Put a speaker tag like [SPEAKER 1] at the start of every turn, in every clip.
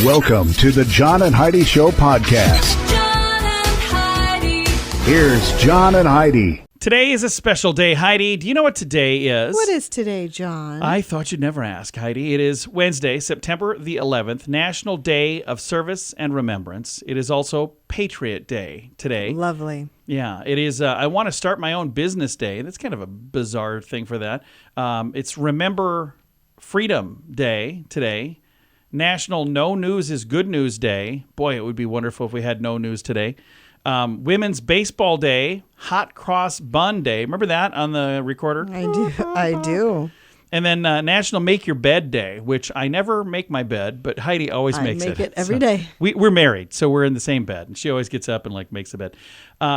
[SPEAKER 1] Welcome to the John and Heidi Show podcast.
[SPEAKER 2] John and Heidi.
[SPEAKER 1] Here's John and Heidi.
[SPEAKER 3] Today is a special day, Heidi. Do you know what today is?
[SPEAKER 4] What is today, John?
[SPEAKER 3] I thought you'd never ask, Heidi. It is Wednesday, September the 11th, National Day of Service and Remembrance. It is also Patriot Day today.
[SPEAKER 4] Lovely.
[SPEAKER 3] Yeah, it is. I want to start my own business day. That's kind of a bizarre thing for that. It's Remember Freedom Day today. National No News is Good News Day. Boy, it would be wonderful if we had no news today. Women's Baseball Day, Hot Cross Bun Day. Remember that on the recorder?
[SPEAKER 4] I do.
[SPEAKER 3] And then National Make Your Bed Day, which I never make my bed, but Heidi always makes it.
[SPEAKER 4] I make it every day.
[SPEAKER 3] We're married, so we're in the same bed. And she always gets up and makes a bed.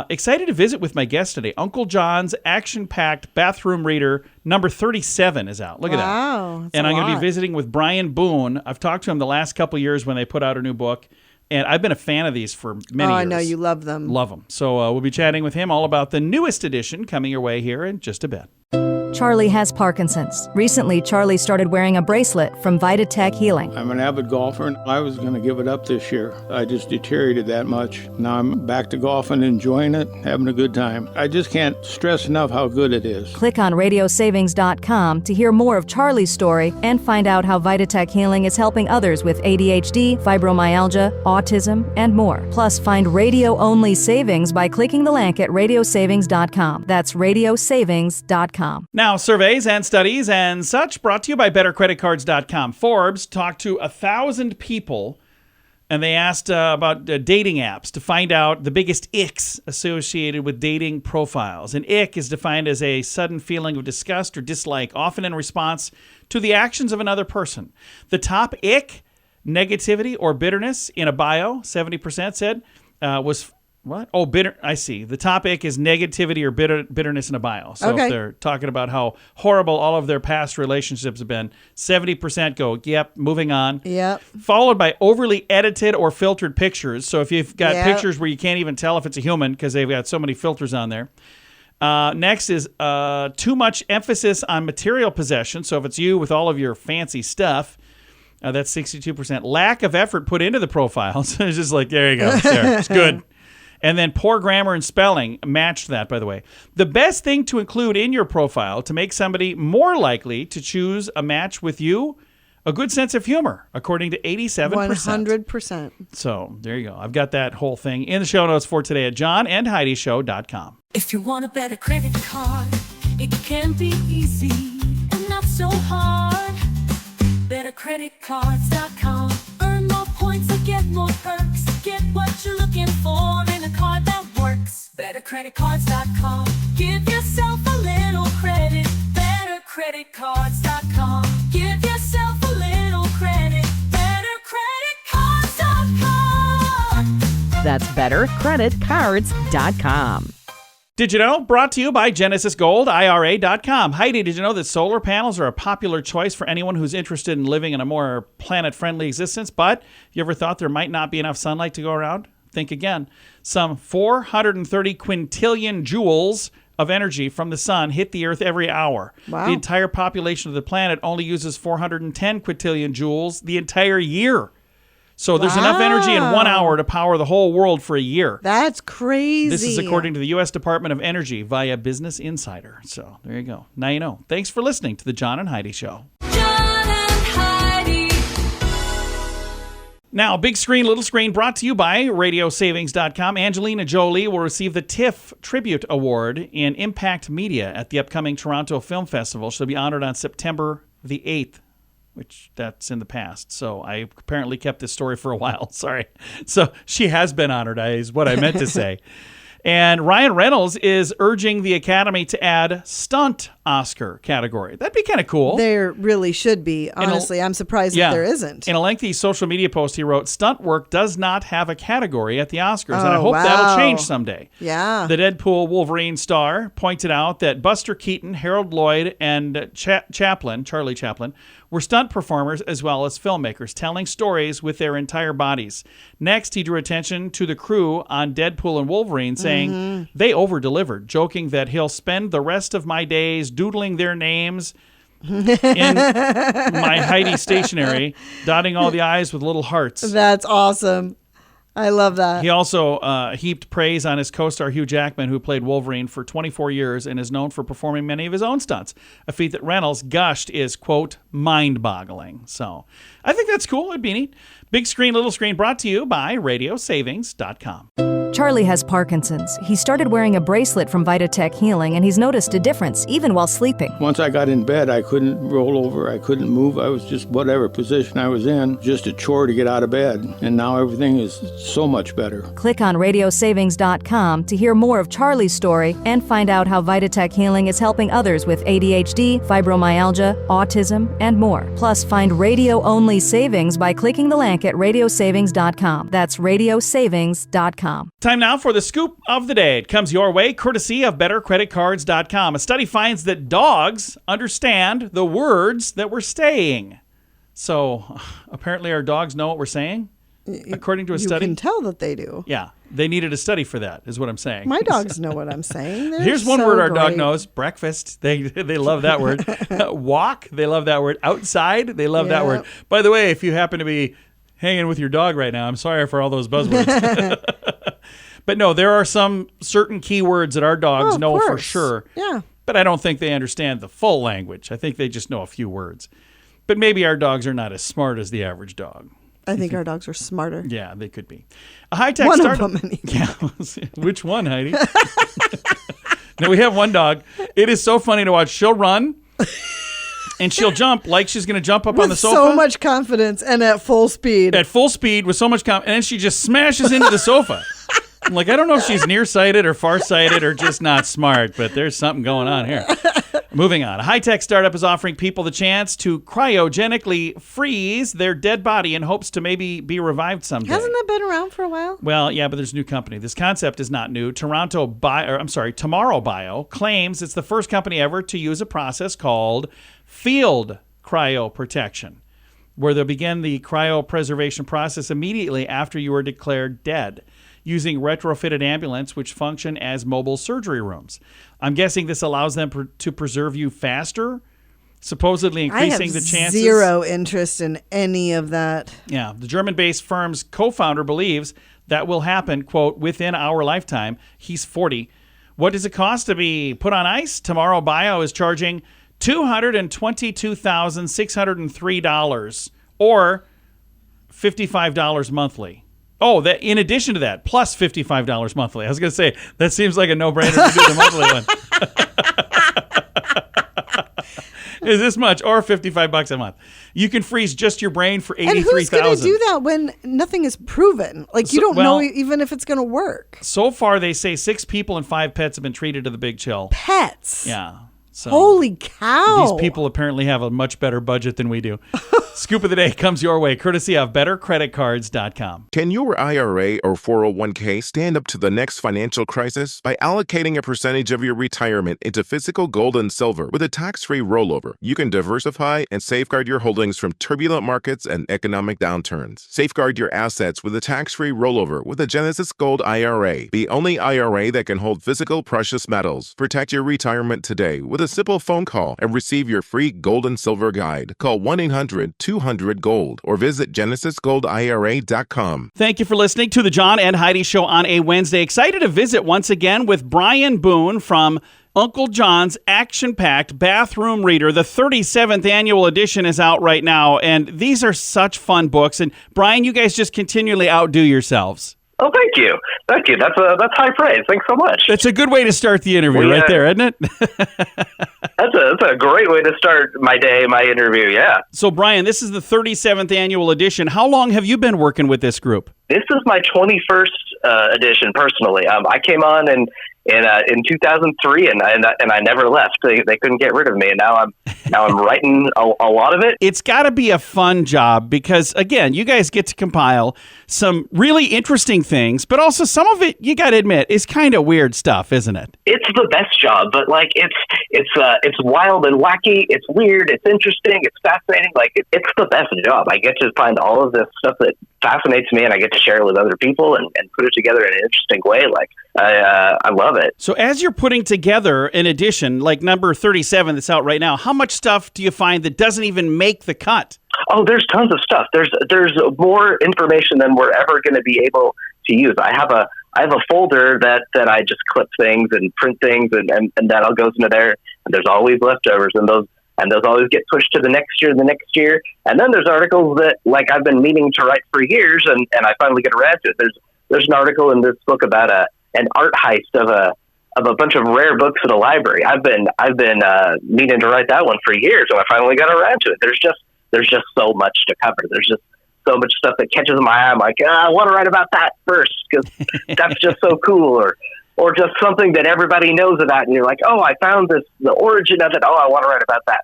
[SPEAKER 3] Excited to visit with my guest today. Uncle John's action-packed bathroom reader number 37 is out. Look at that.
[SPEAKER 4] Wow.
[SPEAKER 3] And I'm going to be visiting with Brian Boone. I've talked to him the last couple years when they put out a new book. And I've been a fan of these for many years.
[SPEAKER 4] I know you love them.
[SPEAKER 3] Love them. So we'll be chatting with him all about the newest edition coming your way here in just a bit.
[SPEAKER 5] Charlie has Parkinson's. Recently, Charlie started wearing a bracelet from Vitatech Healing.
[SPEAKER 6] I'm an avid golfer, and I was going to give it up this year. I just deteriorated that much. Now I'm back to golfing, enjoying it, having a good time. I just can't stress enough how good it is.
[SPEAKER 5] Click on radiosavings.com to hear more of Charlie's story and find out how Vitatech Healing is helping others with ADHD, fibromyalgia, autism, and more. Plus, find radio-only savings by clicking the link at radiosavings.com. That's radiosavings.com.
[SPEAKER 3] Now, surveys and studies and such brought to you by BetterCreditCards.com. Forbes talked to 1,000 people, and they asked about dating apps to find out the biggest icks associated with dating profiles. An ick is defined as a sudden feeling of disgust or dislike, often in response to the actions of another person. The top ick, negativity or bitterness in a bio, 70% said, was... What? Oh, bitter. I see. The topic is negativity or bitterness in a bio. So if they're talking about how horrible all of their past relationships have been, 70% go, yep, moving on.
[SPEAKER 4] Yep.
[SPEAKER 3] Followed by overly edited or filtered pictures. So if you've got pictures where you can't even tell if it's a human because they've got so many filters on there. Next is too much emphasis on material possession. So if it's you with all of your fancy stuff, that's 62%. Lack of effort put into the profile. So it's just like, there you go. There. It's good. And then poor grammar and spelling matched that, by the way. The best thing to include in your profile to make somebody more likely to choose a match with you, a good sense of humor, according to 87%.
[SPEAKER 4] 100%.
[SPEAKER 3] So there you go. I've got that whole thing in the show notes for today at johnandheidishow.com.
[SPEAKER 2] If you want a better credit card, it can be easy and not so hard. BetterCreditCards.com. Earn more points and get more perks. Get what you're looking for in a card that works. BetterCreditCards.com. Give yourself a little credit. BetterCreditCards.com. Give yourself a little credit. BetterCreditCards.com.
[SPEAKER 7] That's BetterCreditCards.com.
[SPEAKER 3] Did you know? Brought to you by GenesisGoldIRA.com. Heidi, did you know that solar panels are a popular choice for anyone who's interested in living in a more planet-friendly existence? But you ever thought there might not be enough sunlight to go around? Think again. Some 430 quintillion joules of energy from the sun hit the Earth every hour.
[SPEAKER 4] Wow.
[SPEAKER 3] The entire population of the planet only uses 410 quintillion joules the entire year. So there's enough energy in 1 hour to power the whole world for a year.
[SPEAKER 4] That's crazy.
[SPEAKER 3] This is according to the U.S. Department of Energy via Business Insider. So there you go. Now you know. Thanks for listening to the John and Heidi Show.
[SPEAKER 2] John and Heidi.
[SPEAKER 3] Now, big screen, little screen, brought to you by radiosavings.com. Angelina Jolie will receive the TIFF Tribute Award in Impact Media at the upcoming Toronto Film Festival. She'll be honored on September the 8th. Which that's in the past. So I apparently kept this story for a while. Sorry. So she has been honored, is what I meant to say. And Ryan Reynolds is urging the Academy to add stunt Oscar category. That'd be kind of cool.
[SPEAKER 4] There really should be. Honestly, I'm surprised that there isn't.
[SPEAKER 3] In a lengthy social media post, he wrote, "Stunt work does not have a category at the Oscars, and I hope that'll change someday."
[SPEAKER 4] Yeah.
[SPEAKER 3] The Deadpool Wolverine star pointed out that Buster Keaton, Harold Lloyd, and Charlie Chaplin were stunt performers as well as filmmakers, telling stories with their entire bodies. Next, he drew attention to the crew on Deadpool and Wolverine, saying they over-delivered, joking that he'll spend the rest of my days doodling their names in my Heidi stationery, dotting all the I's with little hearts.
[SPEAKER 4] That's awesome. I love that.
[SPEAKER 3] He also heaped praise on his co-star Hugh Jackman, who played Wolverine for 24 years and is known for performing many of his own stunts, a feat that Reynolds gushed is, quote, mind-boggling. So I think that's cool. It'd be neat. Big Screen, Little Screen brought to you by RadioSavings.com.
[SPEAKER 5] Charlie has Parkinson's. He started wearing a bracelet from Vitatech Healing, and he's noticed a difference, even while sleeping.
[SPEAKER 6] Once I got in bed, I couldn't roll over. I couldn't move. I was just whatever position I was in, just a chore to get out of bed. And now everything is so much better.
[SPEAKER 5] Click on RadioSavings.com to hear more of Charlie's story and find out how Vitatech Healing is helping others with ADHD, fibromyalgia, autism, and more. Plus, find radio-only savings by clicking the link at RadioSavings.com. That's RadioSavings.com.
[SPEAKER 3] Time now for the scoop of the day. It comes your way courtesy of BetterCreditCards.com. A study finds that dogs understand the words that we're saying. So apparently our dogs know what we're saying, according to a study.
[SPEAKER 4] You can tell that they do.
[SPEAKER 3] Yeah, they needed a study for that, is what I'm saying.
[SPEAKER 4] My dogs know what I'm saying. They're
[SPEAKER 3] Here's one
[SPEAKER 4] so
[SPEAKER 3] word our dog
[SPEAKER 4] great.
[SPEAKER 3] knows. Breakfast. They love that word. Walk. They love that word. Outside. They love that word. By the way, if you happen to be hanging with your dog right now, I'm sorry for all those buzzwords. But no, there are some certain keywords that our dogs know for sure.
[SPEAKER 4] Yeah.
[SPEAKER 3] But I don't think they understand the full language. I think they just know a few words. But maybe our dogs are not as smart as the average dog.
[SPEAKER 4] I think our dogs are smarter.
[SPEAKER 3] Yeah, they could be. A high-tech
[SPEAKER 4] One
[SPEAKER 3] startup.
[SPEAKER 4] of them, anyway.
[SPEAKER 3] Yeah. Which one, Heidi? Now, we have one dog. It is so funny to watch. She'll run, and she'll jump like she's going to jump up on the sofa.
[SPEAKER 4] So much confidence and at full speed.
[SPEAKER 3] At full speed with so much confidence. And then she just smashes into the sofa. I'm like, I don't know if she's nearsighted or farsighted or just not smart, but there's something going on here. Moving on. A high-tech startup is offering people the chance to cryogenically freeze their dead body in hopes to maybe be revived someday.
[SPEAKER 4] Hasn't that been around for a while?
[SPEAKER 3] Well, yeah, but there's a new company. This concept is not new. Tomorrow Bio claims it's the first company ever to use a process called field cryoprotection, where they'll begin the cryopreservation process immediately after you are declared dead, using retrofitted ambulance which function as mobile surgery rooms. I'm guessing this allows them to preserve you faster, supposedly increasing the chances.
[SPEAKER 4] I have zero interest in any of that.
[SPEAKER 3] Yeah, the German-based firm's co-founder believes that will happen, quote, within our lifetime. He's 40. What does it cost to be put on ice? Tomorrow Bio is charging $222,603 or $55 monthly. Oh, that in addition to that, plus $55 monthly. I was going to say, that seems like a no-brainer to do the monthly one. Is this much? Or $55 a month. You can freeze just your brain for $83,000.
[SPEAKER 4] And who's going to do that when nothing is proven? Like, you don't know even if it's going to work.
[SPEAKER 3] So far, they say 6 people and 5 pets have been treated to the big chill.
[SPEAKER 4] Pets?
[SPEAKER 3] Yeah. So
[SPEAKER 4] holy cow.
[SPEAKER 3] These people apparently have a much better budget than we do. Scoop of the day comes your way, courtesy of BetterCreditCards.com.
[SPEAKER 7] Can your IRA or 401k stand up to the next financial crisis? By allocating a percentage of your retirement into physical gold and silver with a tax-free rollover, you can diversify and safeguard your holdings from turbulent markets and economic downturns. Safeguard your assets with a tax-free rollover with a Genesis Gold IRA, the only IRA that can hold physical precious metals. Protect your retirement today with a simple phone call and receive your free gold and silver guide. Call 1-800-200-GOLD or visit GenesisGoldIRA.com.
[SPEAKER 3] Thank you for listening to the John and Heidi Show on a Wednesday. Excited to visit once again with Brian Boone from Uncle John's action-packed bathroom reader. The 37th annual edition is out right now, and these are such fun books. And Brian, you guys just continually outdo yourselves.
[SPEAKER 8] Oh, thank you. Thank you. That's high praise. Thanks so much.
[SPEAKER 3] That's a good way to start the interview right there, isn't it?
[SPEAKER 8] That's a great way to start my day, my interview, yeah.
[SPEAKER 3] So, Brian, this is the 37th annual edition. How long have you been working with this group?
[SPEAKER 8] This is my 21st edition, personally. I came on in 2003, and I never left. They couldn't get rid of me, and now I'm writing a lot of it.
[SPEAKER 3] It's got to be a fun job because, again, you guys get to compile some really interesting things, but also some of it, you got to admit, is kind of weird stuff, isn't it?
[SPEAKER 8] It's the best job, but like it's wild and wacky. It's weird. It's interesting. It's fascinating. Like it's the best job. I get to find all of this stuff that fascinates me, and I get to share it with other people and put it together in an interesting way. Like, I love it.
[SPEAKER 3] So as you're putting together an edition like number 37 that's out right now, how much stuff do you find that doesn't even make the cut?
[SPEAKER 8] Oh, there's tons of stuff. There's more information than we're ever going to be able to use. I have a folder that I just clip things and print things, and that all goes into there. And there's always leftovers, and those always get pushed to the next year. And then there's articles that, like, I've been meaning to write for years, and I finally get around to it. There's an article in this book about an art heist of a bunch of rare books at a library. I've been meaning to write that one for years, and I finally got around to it. There's just so much to cover. There's just so much stuff that catches my eye. I'm like, I want to write about that first because that's just so cool, or just something that everybody knows about, and you're like, oh, I found the origin of it. Oh, I want to write about that.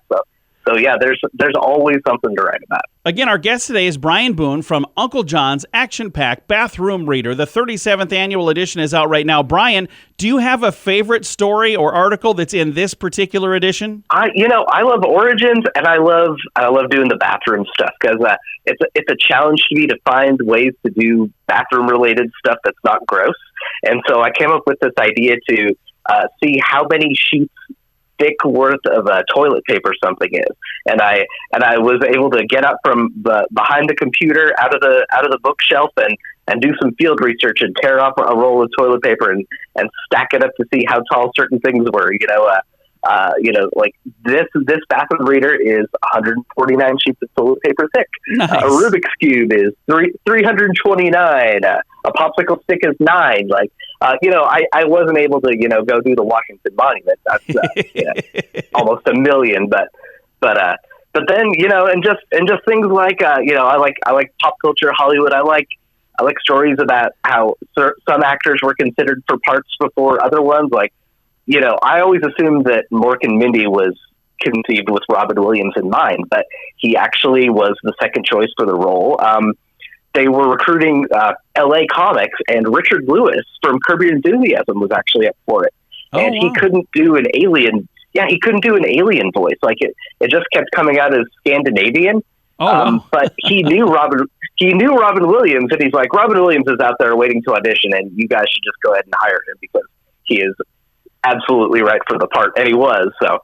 [SPEAKER 8] So yeah, there's always something to write about.
[SPEAKER 3] Again, our guest today is Brian Boone from Uncle John's action-packed bathroom reader. The 37th annual edition is out right now. Brian, do you have a favorite story or article that's in this particular edition?
[SPEAKER 8] I love origins, and I love doing the bathroom stuff because it's a challenge to me to find ways to do bathroom-related stuff that's not gross. And so I came up with this idea to see how many sheets thick worth of toilet paper something is, and I was able to get up from behind the computer out of the bookshelf and do some field research and tear off a roll of toilet paper and stack it up to see how tall certain things were. Like this bathroom reader is 149 sheets of toilet paper thick.
[SPEAKER 3] Nice.
[SPEAKER 8] A Rubik's Cube is 329. A popsicle stick is 9. Like, I wasn't able to, go do the Washington Monument. That's almost 1 million. But then, and just things like, I like pop culture, Hollywood. I like stories about how some actors were considered for parts before other ones. Like, I always assumed that Mork and Mindy was conceived with Robin Williams in mind, but he actually was the second choice for the role. They were recruiting LA Comics, and Richard Lewis from Curb Your Enthusiasm was actually up for it. And he couldn't do an alien. Yeah, he couldn't do an alien voice. Like it just kept coming out as Scandinavian. But he knew Robin Williams, and he's like, Robin Williams is out there waiting to audition, and you guys should just go ahead and hire him because he is absolutely right for the part. And he was. So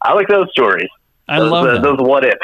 [SPEAKER 8] I like those stories.
[SPEAKER 3] I love
[SPEAKER 8] those what ifs.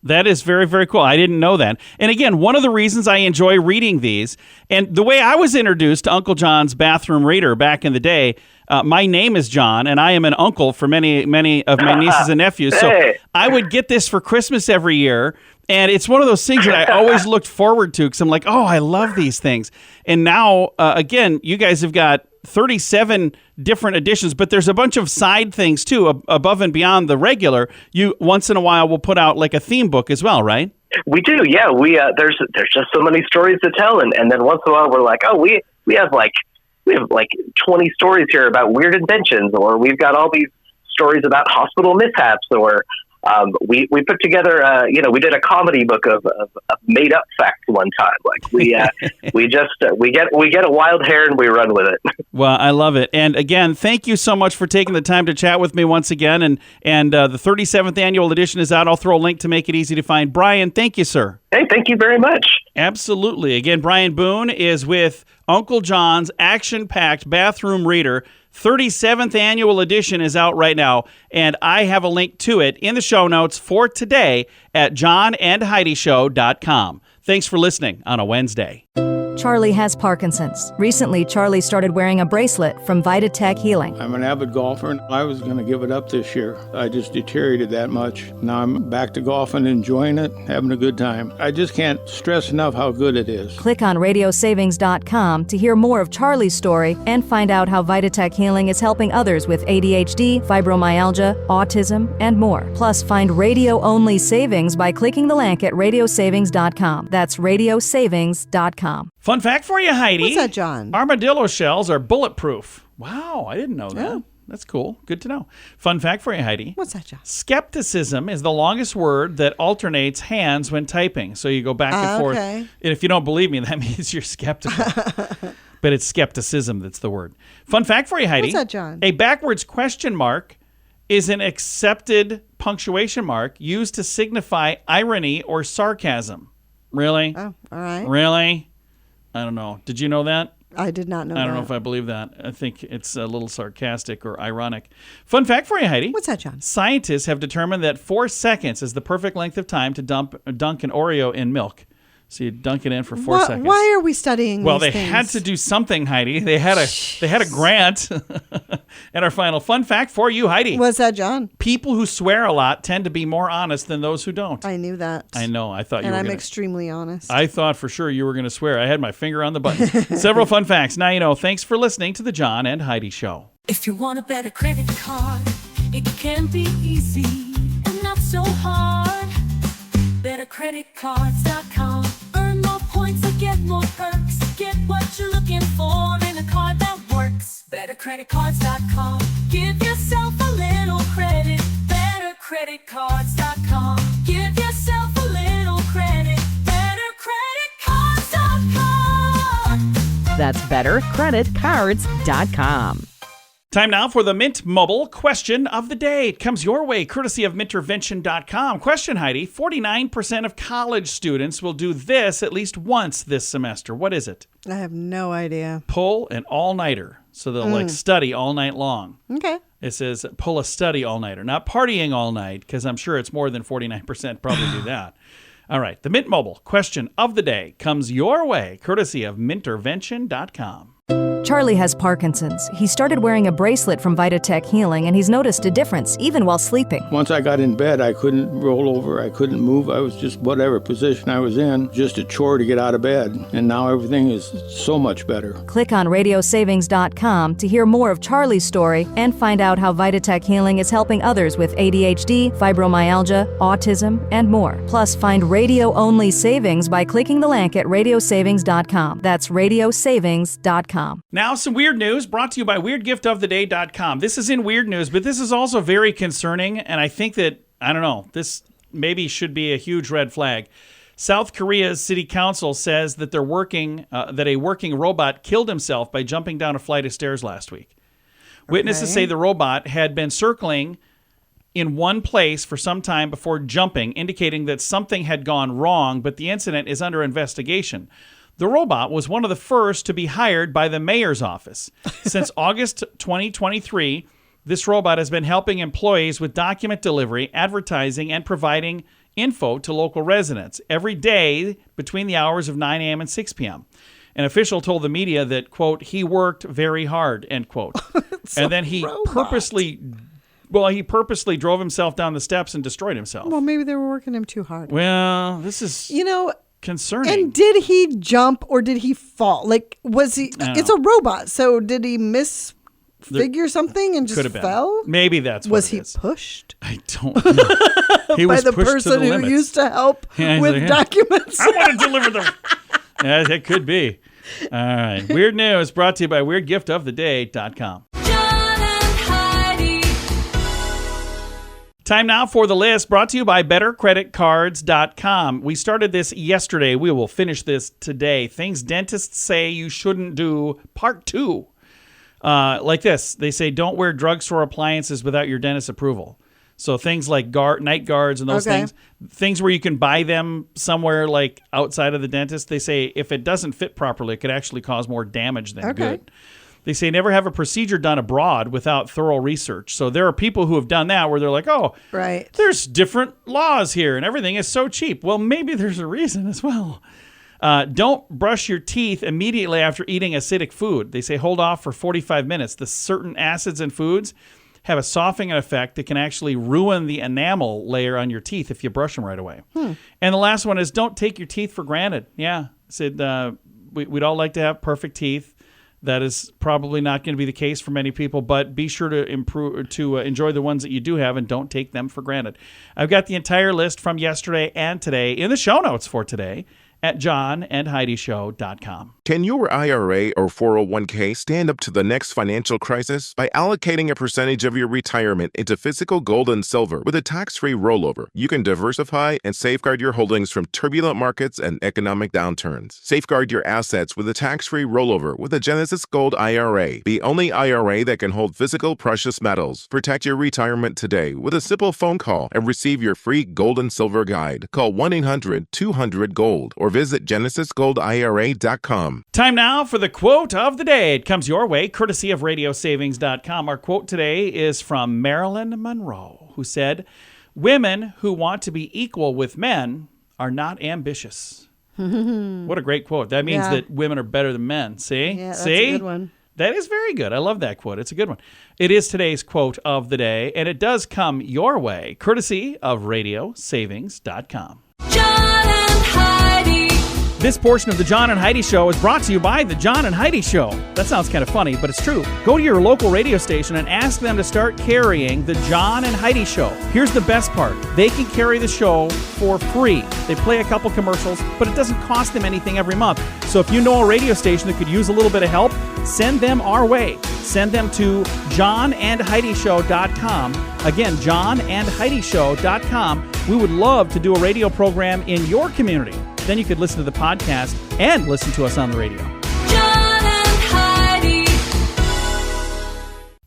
[SPEAKER 3] That is very, very cool. I didn't know that. And again, one of the reasons I enjoy reading these, and the way I was introduced to Uncle John's bathroom reader back in the day, my name is John, and I am an uncle for many, many of my nieces and nephews. So I would get this for Christmas every year, and it's one of those things that I always looked forward to because I'm like, oh, I love these things. And now, again, you guys have got 37 different editions, but there's a bunch of side things too, above and beyond the regular. You once in a while will put out like a theme book as well, right?
[SPEAKER 8] We do, yeah. We there's just so many stories to tell, and then once in a while we're like, oh, we have like 20 stories here about weird inventions, or we've got all these stories about hospital mishaps, or we put together, we did a comedy book of made up facts one time. Like we get a wild hair and we run with it.
[SPEAKER 3] Well, I love it. And again, thank you so much for taking the time to chat with me once again. And the 37th annual edition is out. I'll throw a link to make it easy to find. Brian, thank you, sir.
[SPEAKER 8] Hey, thank you very much.
[SPEAKER 3] Absolutely. Again, Brian Boone is with Uncle John's action-packed bathroom reader. 37th annual edition is out right now, and I have a link to it in the show notes for today at johnandheidishow.com. Thanks for listening on a Wednesday.
[SPEAKER 5] Charlie has Parkinson's. Recently, Charlie started wearing a bracelet from VitaTech Healing.
[SPEAKER 6] I'm an avid golfer, and I was going to give it up this year. I just deteriorated that much. Now I'm back to golfing, enjoying it, having a good time. I just can't stress enough how good it is.
[SPEAKER 5] Click on radiosavings.com to hear more of Charlie's story and find out how VitaTech Healing is helping others with ADHD, fibromyalgia, autism, and more. Plus, find radio-only savings by clicking the link at radiosavings.com. That's radiosavings.com.
[SPEAKER 3] Fun fact for you, Heidi.
[SPEAKER 4] What's that, John?
[SPEAKER 3] Armadillo shells are bulletproof. Wow, I didn't know that.
[SPEAKER 4] Yeah.
[SPEAKER 3] That's cool. Good to know. Fun fact for you, Heidi.
[SPEAKER 4] What's that, John?
[SPEAKER 3] Skepticism is the longest word that alternates hands when typing. So you go back and forth.
[SPEAKER 4] Okay.
[SPEAKER 3] And if you don't believe me, that means you're skeptical. But it's skepticism that's the word. Fun fact for you, Heidi.
[SPEAKER 4] What's that, John?
[SPEAKER 3] A backwards question mark is an accepted punctuation mark used to signify irony or sarcasm. Really?
[SPEAKER 4] Oh, all right.
[SPEAKER 3] Really? I don't know. Did you know that?
[SPEAKER 4] I did not know that.
[SPEAKER 3] I don't know if I believe that. I think it's a little sarcastic or ironic. Fun fact for you, Heidi.
[SPEAKER 4] What's that, John?
[SPEAKER 3] Scientists have determined that 4 seconds is the perfect length of time to dunk an Oreo in milk. So you dunk it in for 4 seconds.
[SPEAKER 4] Why are we studying
[SPEAKER 3] Well,
[SPEAKER 4] these
[SPEAKER 3] they
[SPEAKER 4] things?
[SPEAKER 3] had to do something, Heidi. They had a grant. And our final fun fact for you, Heidi.
[SPEAKER 4] What's that, John?
[SPEAKER 3] People who swear a lot tend to be more honest than those who don't.
[SPEAKER 4] I knew that.
[SPEAKER 3] I know. I thought you
[SPEAKER 4] and
[SPEAKER 3] were
[SPEAKER 4] I'm
[SPEAKER 3] gonna,
[SPEAKER 4] extremely honest.
[SPEAKER 3] I thought for sure you were going to swear. I had my finger on the button. Several fun facts. Now you know. Thanks for listening to the John and Heidi Show.
[SPEAKER 2] If you want a better credit card, it can be easy and not so hard. BetterCreditCards.com. Earn more points and get more perks. Get what you're looking for in a card that works. BetterCreditCards.com. Give yourself a little credit. BetterCreditCards.com. Give yourself a little credit. BetterCreditCards.com.
[SPEAKER 9] That's bettercreditcards.com.
[SPEAKER 3] Time now for the Mint Mobile question of the day. It comes your way courtesy of Mintervention.com. Question, Heidi. 49% of college students will do this at least once this semester. What is it?
[SPEAKER 4] I have no idea.
[SPEAKER 3] Pull an all-nighter. So they'll study all night long.
[SPEAKER 4] Okay.
[SPEAKER 3] It says pull a study all-nighter. Not partying all night, because I'm sure it's more than 49% probably do that. All right. The Mint Mobile question of the day comes your way courtesy of Mintervention.com.
[SPEAKER 5] Charlie has Parkinson's. He started wearing a bracelet from Vitatech Healing, and he's noticed a difference, even while sleeping.
[SPEAKER 6] Once I got in bed, I couldn't roll over. I couldn't move. I was just whatever position I was in, just a chore to get out of bed. And now everything is so much better.
[SPEAKER 5] Click on radiosavings.com to hear more of Charlie's story and find out how Vitatech Healing is helping others with ADHD, fibromyalgia, autism, and more. Plus, find radio-only savings by clicking the link at radiosavings.com. That's radiosavings.com.
[SPEAKER 3] Now, some weird news brought to you by WeirdGiftOfTheDay.com. This is in weird news, but this is also very concerning, and I think that, I don't know, this maybe should be a huge red flag. South Korea's city council says that that a working robot killed himself by jumping down a flight of stairs last week. Witnesses say the robot had been circling in one place for some time before jumping, indicating that something had gone wrong, but the incident is under investigation. The robot was one of the first to be hired by the mayor's office. Since August 2023, this robot has been helping employees with document delivery, advertising, and providing info to local residents every day between the hours of 9 a.m. and 6 p.m. An official told the media that, quote, he worked very hard, end quote. And then he purposely drove himself down the steps and destroyed himself.
[SPEAKER 4] Well, maybe they were working him too hard.
[SPEAKER 3] Well, this is... concerning.
[SPEAKER 4] And did he jump or did he fall? Like, was he? It's a robot, so did he misfigure something and just fell?
[SPEAKER 3] Maybe that's what
[SPEAKER 4] was
[SPEAKER 3] it
[SPEAKER 4] he
[SPEAKER 3] is.
[SPEAKER 4] pushed?
[SPEAKER 3] I don't know. He
[SPEAKER 4] by
[SPEAKER 3] was
[SPEAKER 4] the
[SPEAKER 3] pushed
[SPEAKER 4] person
[SPEAKER 3] to the
[SPEAKER 4] who
[SPEAKER 3] limits.
[SPEAKER 4] used to help with documents.
[SPEAKER 3] I want to deliver them. Yeah, it could be. All right. Weird news brought to you by WeirdGiftOfTheDay.com. Time now for the list brought to you by BetterCreditCards.com. We started this yesterday. We will finish this today. Things dentists say you shouldn't do, part 2. Like this. They say don't wear drugstore appliances without your dentist's approval. So things like night guards and those things where you can buy them somewhere like outside of the dentist, they say if it doesn't fit properly, it could actually cause more damage than good. They say never have a procedure done abroad without thorough research. So there are people who have done that where they're like, oh, there's different laws here and everything is so cheap. Well, maybe there's a reason as well. Don't brush your teeth immediately after eating acidic food. They say hold off for 45 minutes. The certain acids in foods have a softening effect that can actually ruin the enamel layer on your teeth if you brush them right away. And the last one is don't take your teeth for granted. Yeah, said we'd all like to have perfect teeth. That is probably not going to be the case for many people, but be sure to enjoy the ones that you do have and don't take them for granted. I've got the entire list from yesterday and today in the show notes for today at johnandheidishow.com.
[SPEAKER 7] Can your IRA or 401k stand up to the next financial crisis by allocating a percentage of your retirement into physical gold and silver with a tax-free rollover? You can diversify and safeguard your holdings from turbulent markets and economic downturns. Safeguard your assets with a tax-free rollover with a Genesis Gold IRA, the only IRA that can hold physical precious metals. Protect your retirement today with a simple phone call and receive your free gold and silver guide. Call 1-800-200-GOLD or visit genesisgoldira.com.
[SPEAKER 3] Time now for the quote of the day. It comes your way courtesy of radiosavings.com. Our quote today is from Marilyn Monroe, who said, "Women who want to be equal with men are not ambitious." What a great quote. That means that women are better than men. See?
[SPEAKER 4] Yeah, that's
[SPEAKER 3] See?
[SPEAKER 4] a good one.
[SPEAKER 3] That is very good. I love that quote. It's a good one. It is today's quote of the day, and it does come your way courtesy of radiosavings.com.
[SPEAKER 2] John and Heidi.
[SPEAKER 3] This portion of the John and Heidi Show is brought to you by the John and Heidi Show. That sounds kind of funny, but it's true. Go to your local radio station and ask them to start carrying the John and Heidi Show. Here's the best part. They can carry the show for free. They play a couple commercials, but it doesn't cost them anything every month. So if you know a radio station that could use a little bit of help, send them our way. Send them to johnandheidishow.com. Again, johnandheidishow.com. We would love to do a radio program in your community. Then you could listen to the podcast and listen to us on the radio.
[SPEAKER 2] John and Heidi.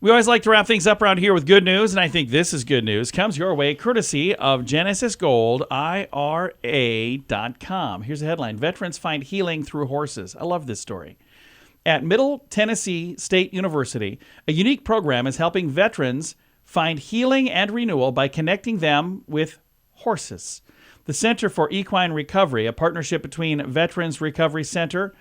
[SPEAKER 3] We always like to wrap things up around here with good news, and I think this is good news. Comes your way courtesy of Genesis Gold IRA.com. Here's a headline. Veterans find healing through horses. I love this story. At Middle Tennessee State University, a unique program is helping veterans find healing and renewal by connecting them with horses. The Center for Equine Recovery, a partnership between Veterans Recovery Center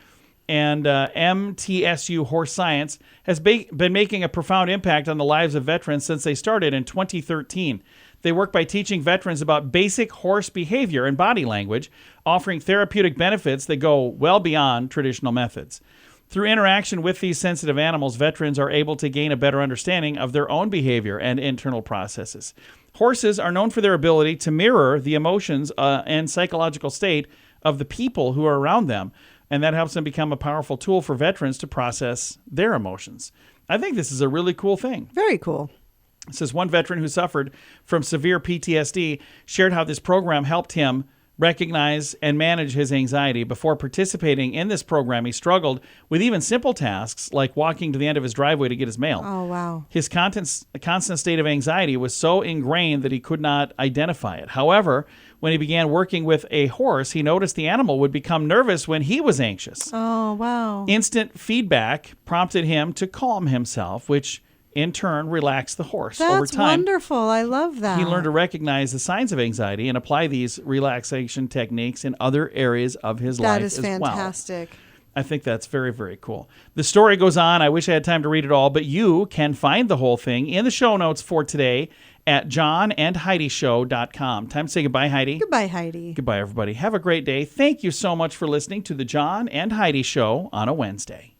[SPEAKER 3] and MTSU Horse Science, has been making a profound impact on the lives of veterans since they started in 2013. They work by teaching veterans about basic horse behavior and body language, offering therapeutic benefits that go well beyond traditional methods. Through interaction with these sensitive animals, veterans are able to gain a better understanding of their own behavior and internal processes. Horses are known for their ability to mirror the emotions and psychological state of the people who are around them, and that helps them become a powerful tool for veterans to process their emotions. I think this is a really cool thing.
[SPEAKER 4] Very cool.
[SPEAKER 3] It says one veteran who suffered from severe PTSD shared how this program helped him recognize and manage his anxiety. Before participating in this program, he struggled with even simple tasks like walking to the end of his driveway to get his mail.
[SPEAKER 4] Oh, wow.
[SPEAKER 3] His constant state of anxiety was so ingrained that he could not identify it. However, when he began working with a horse, he noticed the animal would become nervous when he was anxious.
[SPEAKER 4] Oh, wow.
[SPEAKER 3] Instant feedback prompted him to calm himself, which in turn relaxed the horse. Over
[SPEAKER 4] That's
[SPEAKER 3] time,
[SPEAKER 4] wonderful. I love that.
[SPEAKER 3] he learned to recognize the signs of anxiety and apply these relaxation techniques in other areas of his life
[SPEAKER 4] That is
[SPEAKER 3] as well.
[SPEAKER 4] fantastic.
[SPEAKER 3] I think that's very, very cool. The story goes on. I wish I had time to read it all, but you can find the whole thing in the show notes for today at johnandheidishow.com. Time to say goodbye, Heidi.
[SPEAKER 4] Goodbye, Heidi.
[SPEAKER 3] Goodbye, everybody. Have a great day. Thank you so much for listening to the John and Heidi Show on a Wednesday.